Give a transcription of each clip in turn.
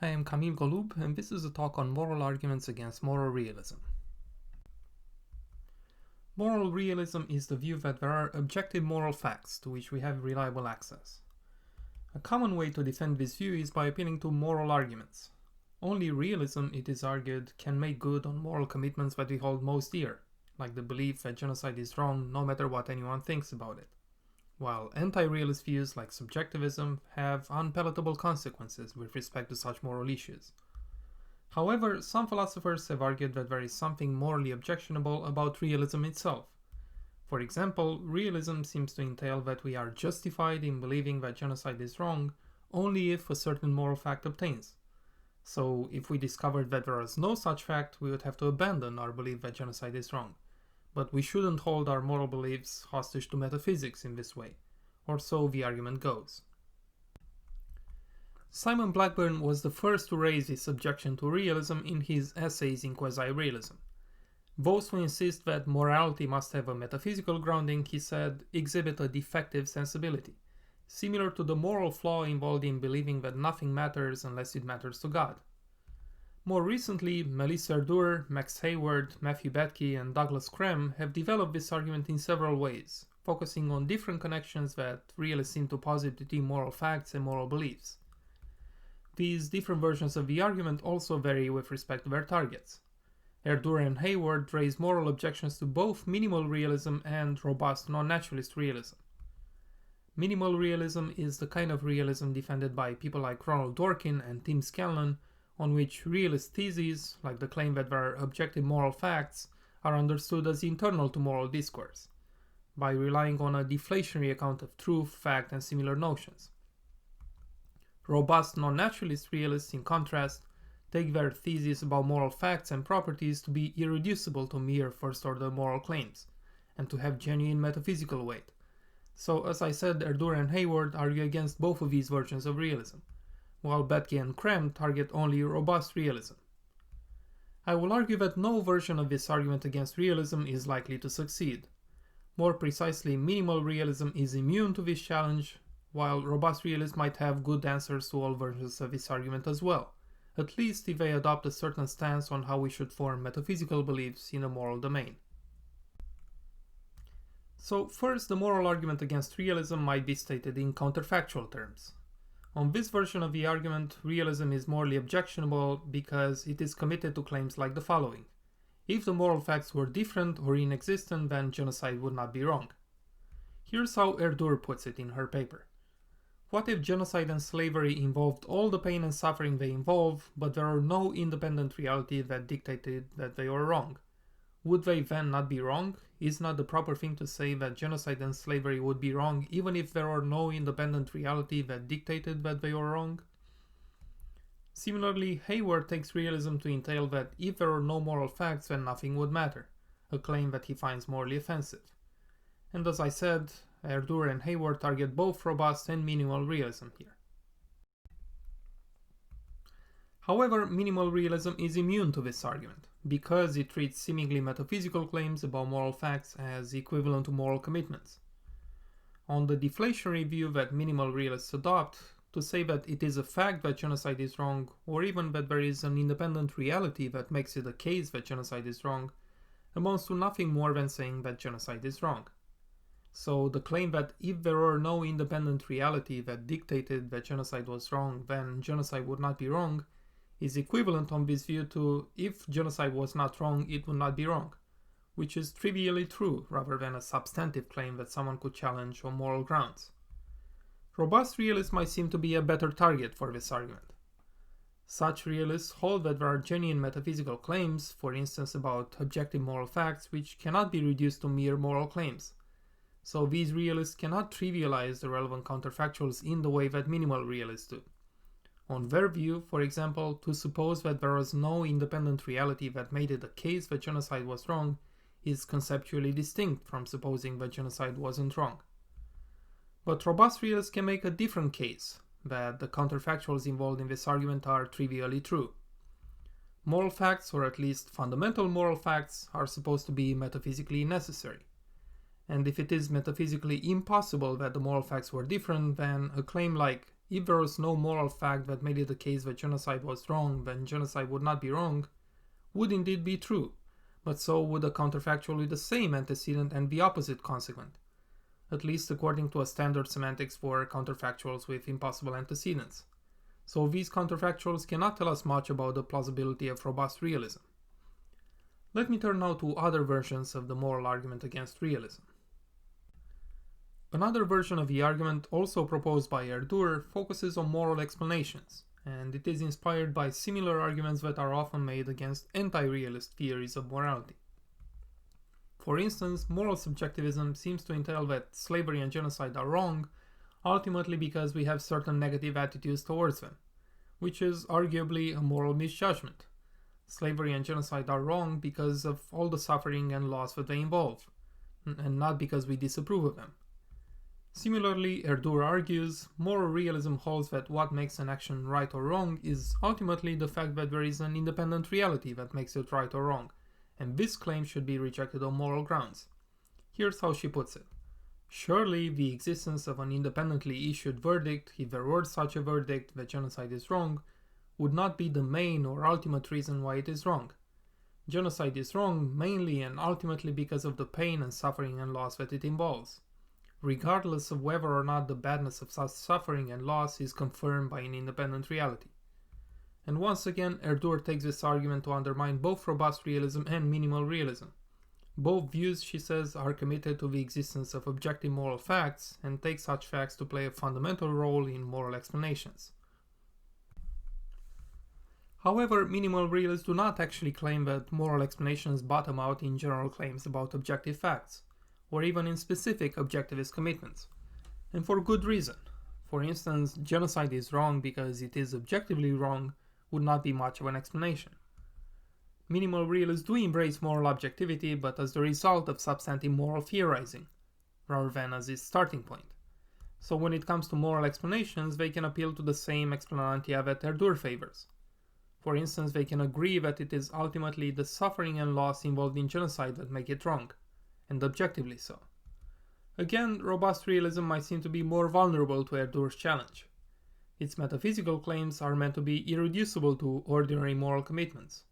I am Camille Golub, and this is a talk on moral arguments against moral realism. Moral realism is the view that there are objective moral facts to which we have reliable access. A common way to defend this view is by appealing to moral arguments. Only realism, it is argued, can make good on moral commitments that we hold most dear, like the belief that genocide is wrong no matter what anyone thinks about it, while anti-realist views like subjectivism have unpalatable consequences with respect to such moral issues. However, some philosophers have argued that there is something morally objectionable about realism itself. For example, realism seems to entail that we are justified in believing that genocide is wrong only if a certain moral fact obtains. So, if we discovered that there is no such fact, we would have to abandon our belief that genocide is wrong. But we shouldn't hold our moral beliefs hostage to metaphysics in this way, or so the argument goes. Simon Blackburn was the first to raise this objection to realism in his essays in Quasi-Realism. Those who insist that morality must have a metaphysical grounding, he said, exhibit a defective sensibility, similar to the moral flaw involved in believing that nothing matters unless it matters to God. More recently, Melissa Erdőr, Max Hayward, Matthew Betke, and Douglas Krem have developed this argument in several ways, focusing on different connections that realists seem to posit between moral facts and moral beliefs. These different versions of the argument also vary with respect to their targets. Erdőr and Hayward raise moral objections to both minimal realism and robust non-naturalist realism. Minimal realism is the kind of realism defended by people like Ronald Dworkin and Tim Scanlon, on which realist theses, like the claim that there are objective moral facts, are understood as internal to moral discourse, by relying on a deflationary account of truth, fact, and similar notions. Robust non-naturalist realists, in contrast, take their theses about moral facts and properties to be irreducible to mere first-order moral claims, and to have genuine metaphysical weight. So, as I said, Erdőr and Hayward argue against both of these versions of realism, while Betke and Krem target only robust realism. I will argue that no version of this argument against realism is likely to succeed. More precisely, minimal realism is immune to this challenge, while robust realists might have good answers to all versions of this argument as well, at least if they adopt a certain stance on how we should form metaphysical beliefs in a moral domain. So first, the moral argument against realism might be stated in counterfactual terms. On this version of the argument, realism is morally objectionable because it is committed to claims like the following. If the moral facts were different or inexistent, then genocide would not be wrong. Here's how Erdőr puts it in her paper. What if genocide and slavery involved all the pain and suffering they involve, but there are no independent reality that dictated that they were wrong? Would they then not be wrong? Is not the proper thing to say that genocide and slavery would be wrong even if there were no independent reality that dictated that they were wrong? Similarly, Hayward takes realism to entail that if there are no moral facts, then nothing would matter, a claim that he finds morally offensive. And as I said, Erdőr and Hayward target both robust and minimal realism here. However, minimal realism is immune to this argument, because it treats seemingly metaphysical claims about moral facts as equivalent to moral commitments. On the deflationary view that minimal realists adopt, to say that it is a fact that genocide is wrong, or even that there is an independent reality that makes it a case that genocide is wrong, amounts to nothing more than saying that genocide is wrong. So the claim that if there were no independent reality that dictated that genocide was wrong, then genocide would not be wrong, is equivalent on this view to if genocide was not wrong, it would not be wrong, which is trivially true rather than a substantive claim that someone could challenge on moral grounds. Robust realists might seem to be a better target for this argument. Such realists hold that there are genuine metaphysical claims, for instance about objective moral facts, which cannot be reduced to mere moral claims. So these realists cannot trivialize the relevant counterfactuals in the way that minimal realists do. On their view, for example, to suppose that there was no independent reality that made it a case that genocide was wrong is conceptually distinct from supposing that genocide wasn't wrong. But robust realists can make a different case, that the counterfactuals involved in this argument are trivially true. Moral facts, or at least fundamental moral facts, are supposed to be metaphysically necessary. And if it is metaphysically impossible that the moral facts were different, then a claim like If there was no moral fact that made it the case that genocide was wrong, then genocide would not be wrong, would indeed be true, but so would a counterfactual with the same antecedent and the opposite consequent, at least according to a standard semantics for counterfactuals with impossible antecedents. So these counterfactuals cannot tell us much about the plausibility of robust realism. Let me turn now to other versions of the moral argument against realism. Another version of the argument, also proposed by Erdőr, focuses on moral explanations, and it is inspired by similar arguments that are often made against anti-realist theories of morality. For instance, moral subjectivism seems to entail that slavery and genocide are wrong, ultimately because we have certain negative attitudes towards them, which is arguably a moral misjudgment. Slavery and genocide are wrong because of all the suffering and loss that they involve, and not because we disapprove of them. Similarly, Erdőr argues, moral realism holds that what makes an action right or wrong is ultimately the fact that there is an independent reality that makes it right or wrong, and this claim should be rejected on moral grounds. Here's how she puts it. Surely the existence of an independently issued verdict, if there were such a verdict that genocide is wrong, would not be the main or ultimate reason why it is wrong. Genocide is wrong mainly and ultimately because of the pain and suffering and loss that it involves, regardless of whether or not the badness of such suffering and loss is confirmed by an independent reality. And once again, Erdőr takes this argument to undermine both robust realism and minimal realism. Both views, she says, are committed to the existence of objective moral facts and take such facts to play a fundamental role in moral explanations. However, minimal realists do not actually claim that moral explanations bottom out in general claims about objective facts, or even in specific objectivist commitments, and for good reason. For instance, genocide is wrong because it is objectively wrong would not be much of an explanation. Minimal realists do embrace moral objectivity, but as the result of substantive moral theorizing, rather than as its starting point. So when it comes to moral explanations, they can appeal to the same explanantia that Erdőr favors. For instance, they can agree that it is ultimately the suffering and loss involved in genocide that make it wrong, and objectively so. Again, robust realism might seem to be more vulnerable to Erdőr's challenge. Its metaphysical claims are meant to be irreducible to ordinary moral commitments.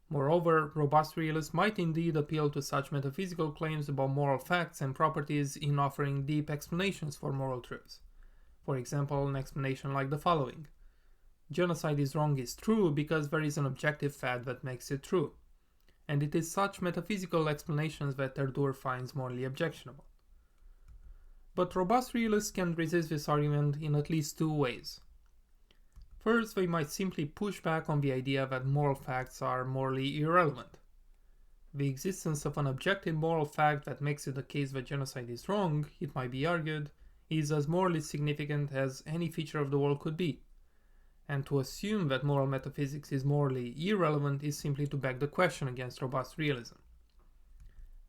Moreover, robust realists might indeed appeal to such metaphysical claims about moral facts and properties in offering deep explanations for moral truths. For example, an explanation like the following. Genocide is wrong is true because there is an objective fact that makes it true, and it is such metaphysical explanations that Erdőr finds morally objectionable. But robust realists can resist this argument in at least two ways. First, they might simply push back on the idea that moral facts are morally irrelevant. The existence of an objective moral fact that makes it the case that genocide is wrong, it might be argued, is as morally significant as any feature of the world could be. And to assume that moral metaphysics is morally irrelevant is simply to beg the question against robust realism.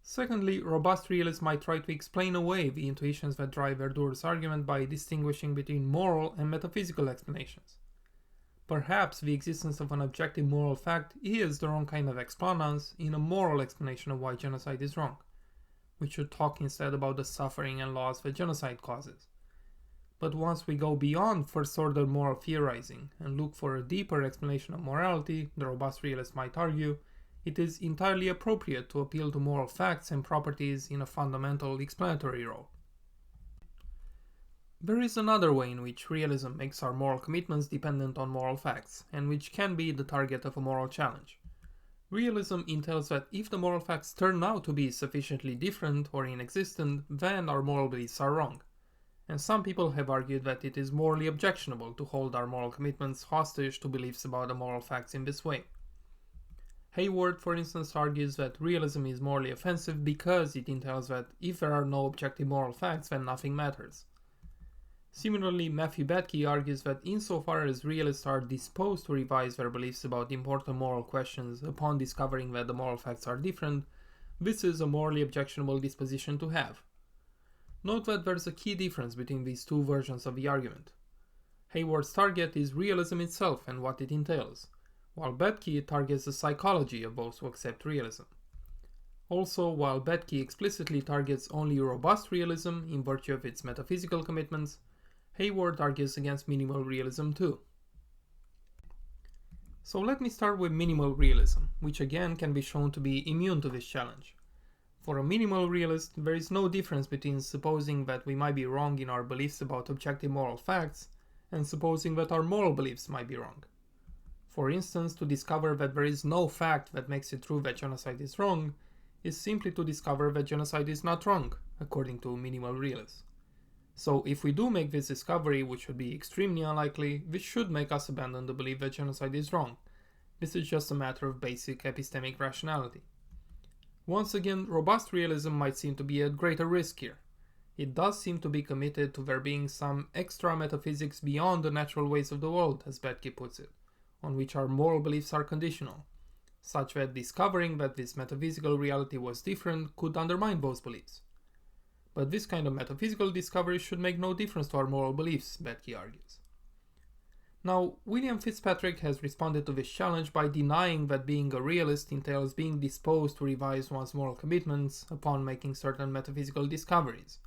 Secondly, robust realists might try to explain away the intuitions that drive Erdőr's argument by distinguishing between moral and metaphysical explanations. Perhaps the existence of an objective moral fact is the wrong kind of explanans in a moral explanation of why genocide is wrong. We should talk instead about the suffering and loss that genocide causes. But once we go beyond first-order moral theorizing and look for a deeper explanation of morality, the robust realist might argue, it is entirely appropriate to appeal to moral facts and properties in a fundamental explanatory role. There is another way in which realism makes our moral commitments dependent on moral facts, and which can be the target of a moral challenge. Realism entails that if the moral facts turn out to be sufficiently different or inexistent, then our moral beliefs are wrong. And some people have argued that it is morally objectionable to hold our moral commitments hostage to beliefs about the moral facts in this way. Hayward, for instance, argues that realism is morally offensive because it entails that if there are no objective moral facts, then nothing matters. Similarly, Matthew Betke argues that insofar as realists are disposed to revise their beliefs about important moral questions upon discovering that the moral facts are different, this is a morally objectionable disposition to have. Note that there's a key difference between these two versions of the argument. Hayward's target is realism itself and what it entails, while Betke targets the psychology of those who accept realism. Also, while Betke explicitly targets only robust realism in virtue of its metaphysical commitments, Hayward argues against minimal realism too. So let me start with minimal realism, which again can be shown to be immune to this challenge. For a minimal realist, there is no difference between supposing that we might be wrong in our beliefs about objective moral facts and supposing that our moral beliefs might be wrong. For instance, to discover that there is no fact that makes it true that genocide is wrong is simply to discover that genocide is not wrong, according to minimal realists. So if we do make this discovery, which would be extremely unlikely, this should make us abandon the belief that genocide is wrong. This is just a matter of basic epistemic rationality. Once again, robust realism might seem to be at greater risk here. It does seem to be committed to there being some extra metaphysics beyond the natural ways of the world, as Betke puts it, on which our moral beliefs are conditional, such that discovering that this metaphysical reality was different could undermine those beliefs. But this kind of metaphysical discovery should make no difference to our moral beliefs, Betke argues. Now, William Fitzpatrick has responded to this challenge by denying that being a realist entails being disposed to revise one's moral commitments upon making certain metaphysical discoveries.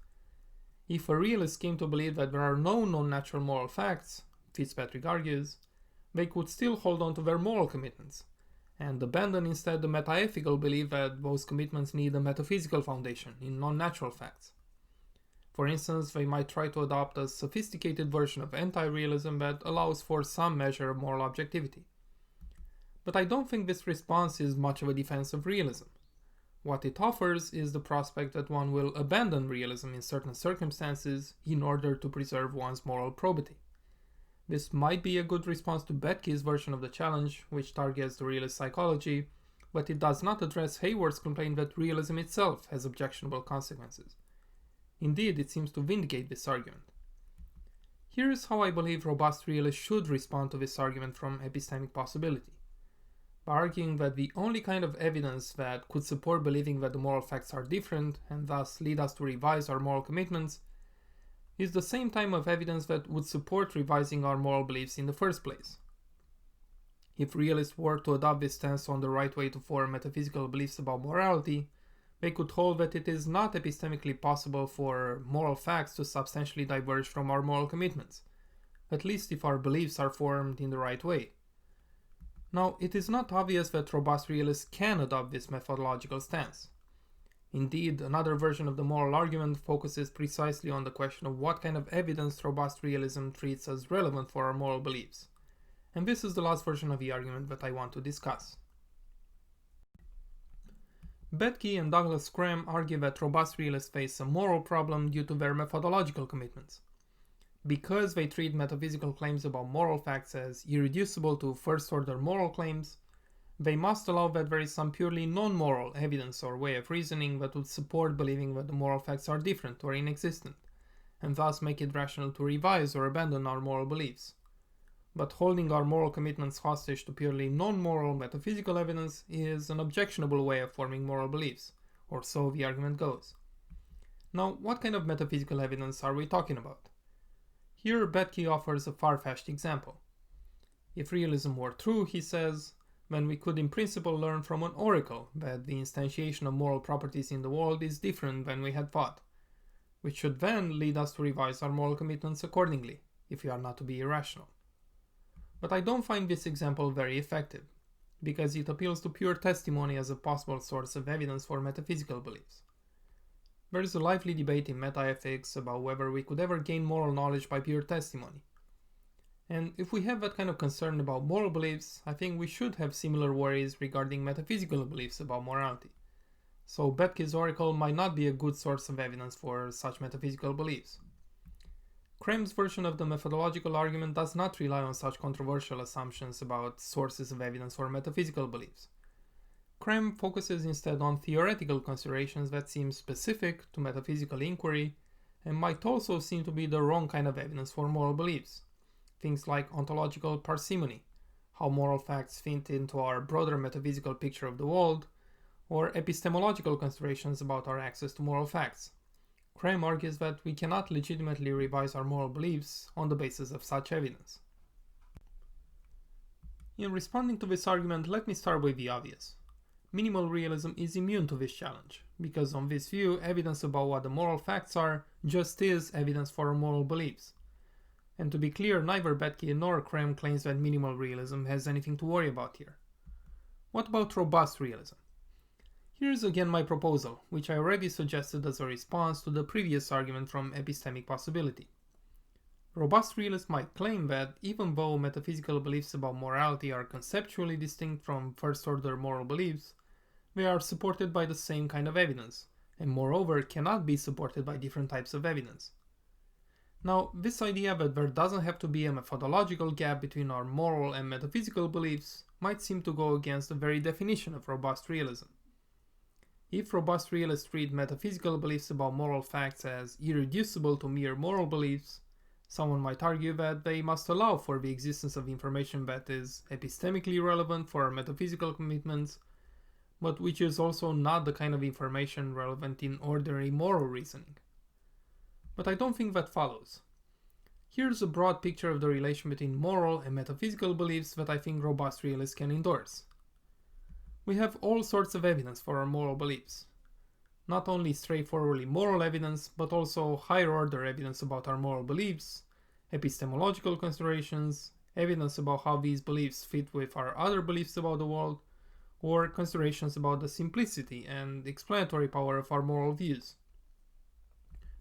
If a realist came to believe that there are no known natural moral facts, Fitzpatrick argues, they could still hold on to their moral commitments, and abandon instead the metaethical belief that those commitments need a metaphysical foundation in non-natural facts. For instance, they might try to adopt a sophisticated version of anti-realism that allows for some measure of moral objectivity. But I don't think this response is much of a defense of realism. What it offers is the prospect that one will abandon realism in certain circumstances in order to preserve one's moral probity. This might be a good response to Betke's version of the challenge, which targets the realist psychology, but it does not address Hayward's complaint that realism itself has objectionable consequences. Indeed, it seems to vindicate this argument. Here is how I believe robust realists should respond to this argument from epistemic possibility. By arguing that the only kind of evidence that could support believing that the moral facts are different and thus lead us to revise our moral commitments is the same type of evidence that would support revising our moral beliefs in the first place. If realists were to adopt this stance on the right way to form metaphysical beliefs about morality, they could hold that it is not epistemically possible for moral facts to substantially diverge from our moral commitments, at least if our beliefs are formed in the right way. Now, it is not obvious that robust realists can adopt this methodological stance. Indeed, another version of the moral argument focuses precisely on the question of what kind of evidence robust realism treats as relevant for our moral beliefs. And this is the last version of the argument that I want to discuss. Betke and Douglas Cram argue that robust realists face a moral problem due to their methodological commitments. Because they treat metaphysical claims about moral facts as irreducible to first-order moral claims, they must allow that there is some purely non-moral evidence or way of reasoning that would support believing that the moral facts are different or inexistent, and thus make it rational to revise or abandon our moral beliefs. But holding our moral commitments hostage to purely non-moral metaphysical evidence is an objectionable way of forming moral beliefs, or so the argument goes. Now, what kind of metaphysical evidence are we talking about? Here, Betke offers a far-fetched example. If realism were true, he says, then we could in principle learn from an oracle that the instantiation of moral properties in the world is different than we had thought, which should then lead us to revise our moral commitments accordingly, if we are not to be irrational. But I don't find this example very effective, because it appeals to pure testimony as a possible source of evidence for metaphysical beliefs. There is a lively debate in metaethics about whether we could ever gain moral knowledge by pure testimony. And if we have that kind of concern about moral beliefs, I think we should have similar worries regarding metaphysical beliefs about morality. So Betke's oracle might not be a good source of evidence for such metaphysical beliefs. Cram's version of the methodological argument does not rely on such controversial assumptions about sources of evidence for metaphysical beliefs. Cram focuses instead on theoretical considerations that seem specific to metaphysical inquiry and might also seem to be the wrong kind of evidence for moral beliefs. Things like ontological parsimony, how moral facts fit into our broader metaphysical picture of the world, or epistemological considerations about our access to moral facts. Cram argues that we cannot legitimately revise our moral beliefs on the basis of such evidence. In responding to this argument, let me start with the obvious. Minimal realism is immune to this challenge, because on this view, evidence about what the moral facts are just is evidence for our moral beliefs. And to be clear, neither Betke nor Krem claims that minimal realism has anything to worry about here. What about robust realism? Here's again my proposal, which I already suggested as a response to the previous argument from epistemic possibility. Robust realists might claim that even though metaphysical beliefs about morality are conceptually distinct from first-order moral beliefs, they are supported by the same kind of evidence, and moreover cannot be supported by different types of evidence. Now, this idea that there doesn't have to be a methodological gap between our moral and metaphysical beliefs might seem to go against the very definition of robust realism. If robust realists treat metaphysical beliefs about moral facts as irreducible to mere moral beliefs, someone might argue that they must allow for the existence of information that is epistemically relevant for our metaphysical commitments, but which is also not the kind of information relevant in ordinary moral reasoning. But I don't think that follows. Here's a broad picture of the relation between moral and metaphysical beliefs that I think robust realists can endorse. We have all sorts of evidence for our moral beliefs. Not only straightforwardly moral evidence, but also higher order evidence about our moral beliefs, epistemological considerations, evidence about how these beliefs fit with our other beliefs about the world, or considerations about the simplicity and explanatory power of our moral views.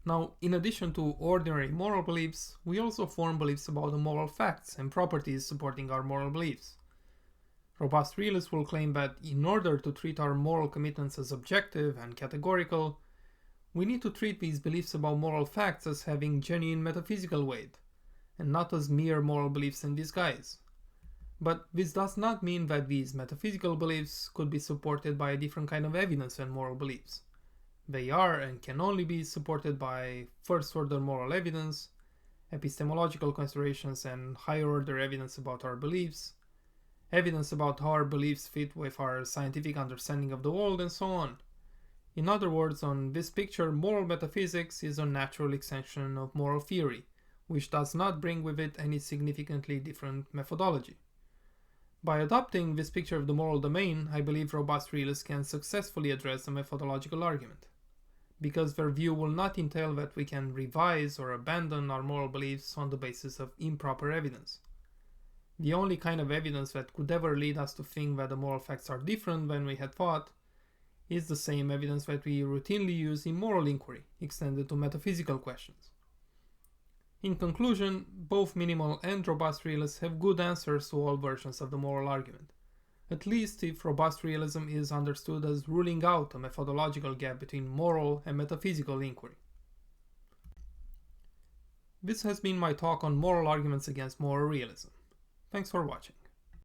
Now, in addition to ordinary moral beliefs, we also form beliefs about the moral facts and properties supporting our moral beliefs. Robust realists will claim that in order to treat our moral commitments as objective and categorical, we need to treat these beliefs about moral facts as having genuine metaphysical weight, and not as mere moral beliefs in disguise. But this does not mean that these metaphysical beliefs could be supported by a different kind of evidence than moral beliefs. They are and can only be supported by first-order moral evidence, epistemological considerations and higher-order evidence about our beliefs, evidence about how our beliefs fit with our scientific understanding of the world, and so on. In other words, on this picture, moral metaphysics is a natural extension of moral theory, which does not bring with it any significantly different methodology. By adopting this picture of the moral domain, I believe robust realists can successfully address the methodological argument, because their view will not entail that we can revise or abandon our moral beliefs on the basis of improper evidence. The only kind of evidence that could ever lead us to think that the moral facts are different than we had thought is the same evidence that we routinely use in moral inquiry, extended to metaphysical questions. In conclusion, both minimal and robust realists have good answers to all versions of the moral argument, at least if robust realism is understood as ruling out a methodological gap between moral and metaphysical inquiry. This has been my talk on moral arguments against moral realism. Thanks for watching.